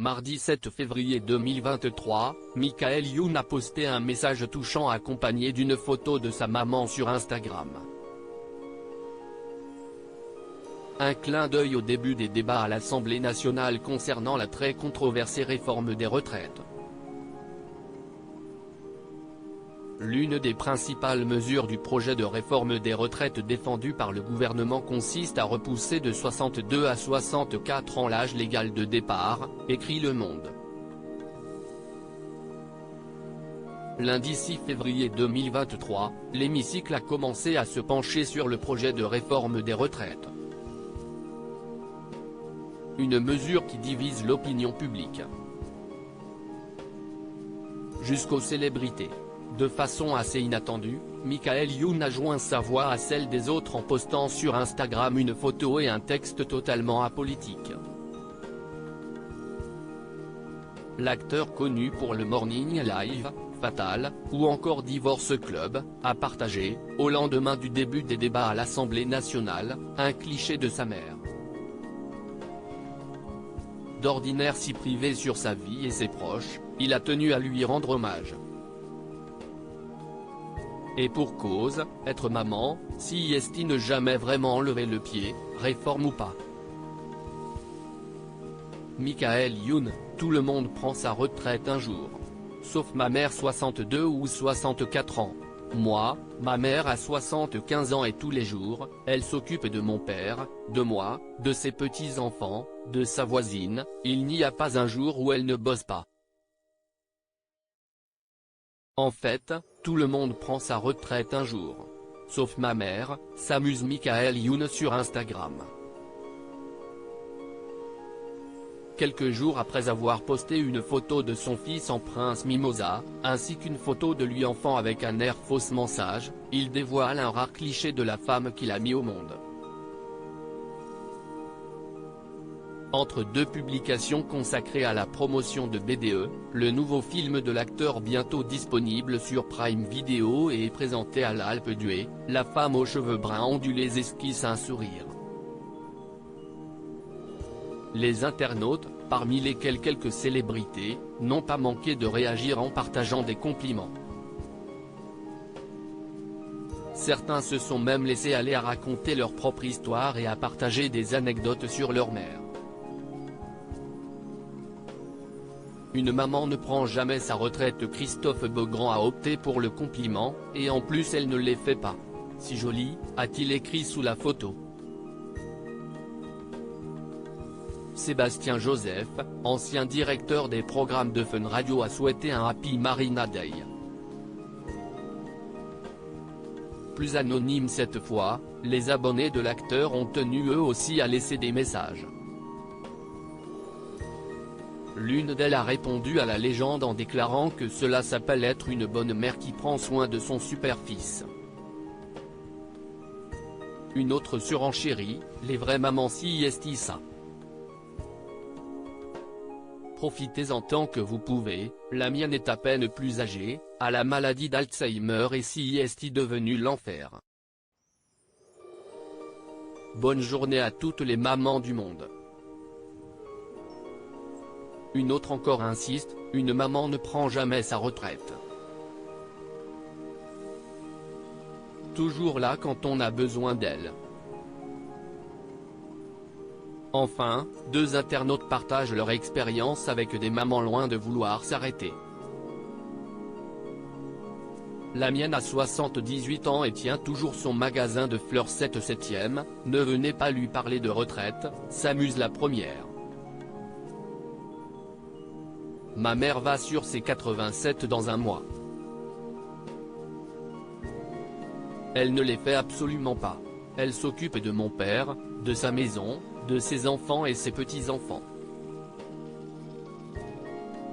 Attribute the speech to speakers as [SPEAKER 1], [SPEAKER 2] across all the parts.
[SPEAKER 1] Mardi 7 février 2023, Michael Youn a posté un message touchant accompagné d'une photo de sa maman sur Instagram. Un clin d'œil au début des débats à l'Assemblée nationale concernant la très controversée réforme des retraites. L'une des principales mesures du projet de réforme des retraites défendu par le gouvernement consiste à repousser de 62 à 64 ans l'âge légal de départ, écrit Le Monde. Lundi 6 février 2023, l'hémicycle a commencé à se pencher sur le projet de réforme des retraites. Une mesure qui divise l'opinion publique. Jusqu'aux célébrités. De façon assez inattendue, Michael Youn a joint sa voix à celle des autres en postant sur Instagram une photo et un texte totalement apolitique. L'acteur connu pour le Morning Live, Fatal, ou encore Divorce Club, a partagé, au lendemain du début des débats à l'Assemblée nationale, un cliché de sa mère. D'ordinaire si privé sur sa vie et ses proches, il a tenu à lui rendre hommage. Et pour cause, être maman, si est-il ne jamais vraiment enlever le pied, réforme ou pas. Michael Youn, tout le monde prend sa retraite un jour. Sauf ma mère 62 ou 64 ans. Moi, ma mère a 75 ans et tous les jours, elle s'occupe de mon père, de moi, de ses petits-enfants, de sa voisine, il n'y a pas un jour où elle ne bosse pas. En fait, tout le monde prend sa retraite un jour. Sauf ma mère, s'amuse Michael Youn sur Instagram. Quelques jours après avoir posté une photo de son fils en Prince Mimosa, ainsi qu'une photo de lui enfant avec un air faussement sage, il dévoile un rare cliché de la femme qu'il a mis au monde. Entre deux publications consacrées à la promotion de BDE, le nouveau film de l'acteur bientôt disponible sur Prime Video et présenté à l'Alpe d'Huez, la femme aux cheveux bruns ondulés esquisse un sourire. Les internautes, parmi lesquels quelques célébrités, n'ont pas manqué de réagir en partageant des compliments. Certains se sont même laissés aller à raconter leur propre histoire et à partager des anecdotes sur leur mère. Une maman ne prend jamais sa retraite. Christophe Beaugrand a opté pour le compliment, et en plus elle ne les fait pas. Si jolie, a-t-il écrit sous la photo. Sébastien Joseph, ancien directeur des programmes de Fun Radio, a souhaité un Happy Marina Day. Plus anonyme cette fois, les abonnés de l'acteur ont tenu eux aussi à laisser des messages. L'une d'elles a répondu à la légende en déclarant que cela s'appelle être une bonne mère qui prend soin de son super-fils. Une autre surenchérit, les vraies mamans si est ça. Profitez-en tant que vous pouvez, la mienne est à peine plus âgée, a la maladie d'Alzheimer et si est devenu l'enfer. Bonne journée à toutes les mamans du monde. Une autre encore insiste, une maman ne prend jamais sa retraite. Toujours là quand on a besoin d'elle. Enfin, deux internautes partagent leur expérience avec des mamans loin de vouloir s'arrêter. La mienne a 78 ans et tient toujours son magasin de fleurs 7/7e, ne venez pas lui parler de retraite, s'amuse la première. Ma mère va sur ses 87 dans un mois. Elle ne les fait absolument pas. Elle s'occupe de mon père, de sa maison, de ses enfants et ses petits-enfants.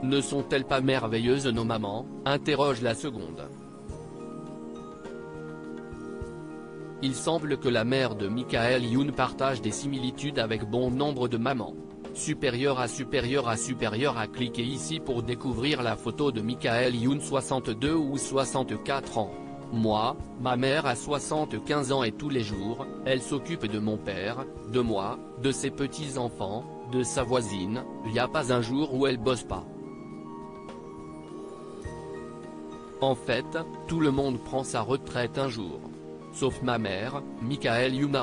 [SPEAKER 1] Ne sont-elles pas merveilleuses nos mamans, interroge la seconde. Il semble que la mère de Michael Youn partage des similitudes avec bon nombre de mamans. Supérieur à supérieur à supérieur à cliquer ici pour découvrir la photo de Michael Youn 62 ou 64 ans. Moi, ma mère a 75 ans et tous les jours, elle s'occupe de mon père, de moi, de ses petits-enfants, de sa voisine, y a pas un jour où elle bosse pas. En fait, tout le monde prend sa retraite un jour. Sauf ma mère, Michael Youn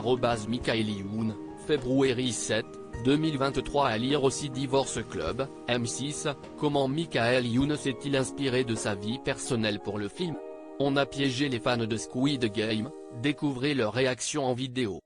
[SPEAKER 1] @Michael Youn, février 7, 2023 à lire aussi Divorce Club, M6, comment Michael Youn s'est-il inspiré de sa vie personnelle pour le film? On a piégé les fans de Squid Game, découvrez leur réaction en vidéo.